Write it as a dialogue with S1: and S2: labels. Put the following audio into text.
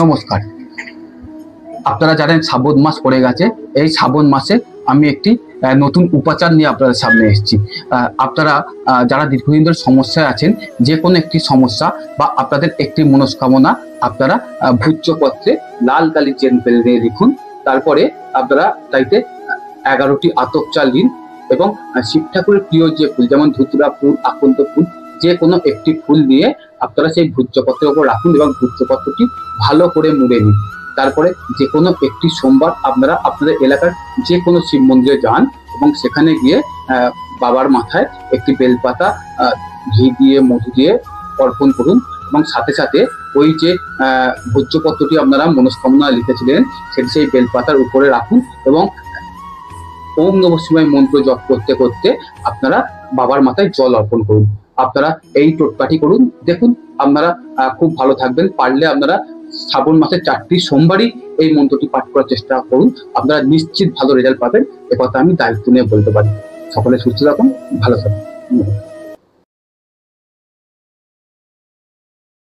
S1: নমস্কার। আপনারা জানেন শ্রাবণ মাস পড়ে গেছে। এই শ্রাবণ মাসে আমি একটি নতুন উপাচার নিয়ে আপনাদের সামনে এসেছি। আপনারা যারা দীর্ঘদিন ধরে সমস্যায় আছেন, যে কোনো একটি সমস্যা বা আপনাদের একটি মনস্কামনা আপনারা ভূজ্যপত্রে লাল কালি চেন ফেলে দিয়ে লিখুন। তারপরে আপনারা তাইতে 11টি আতপ চাল দিন এবং শিব ঠাকুরের প্রিয় যে ফুল, যেমন ধুতুরা ফুল, আকন্দ ফুল, যে কোনো একটি ফুল দিয়ে আপনারা সেই ভূজ্যপত্রের উপর রাখুন এবং ভূজ্যপত্রটি ভালো করে মুড়ে নিন। তারপরে যে কোনো একটি সোমবার আপনারা আপনাদের এলাকার যে কোনো শিব মন্দিরে যান এবং সেখানে গিয়ে বাবার মাথায় একটি বেলপাতা ঘি দিয়ে মধু দিয়ে অর্পণ করুন এবং সাথে সাথে ওই যে ভূজ্যপত্রটি আপনারা মনস্কামনা লিখেছিলেন সেটি সেই বেলপাতার উপরে রাখুন এবং ওম নমঃ শিবায় মন্ত্র জপ করতে করতে আপনারা বাবার মাথায় জল অর্পণ করুন। আপনারা এই টোটকাটি করুন, দেখুন আপনারা খুব ভালো থাকবেন। পারলে আপনারা শ্রাবণ মাসের 4টি সোমবারই এই মন্ত্রটি পাঠ করার চেষ্টা করুন, আপনারা নিশ্চিত ভালো রেজাল্ট পাবেন। একথা আমি দায়িত্ব নিয়ে বলতে পারি। সকলে সুস্থ থাকুন, ভালো থাকুন।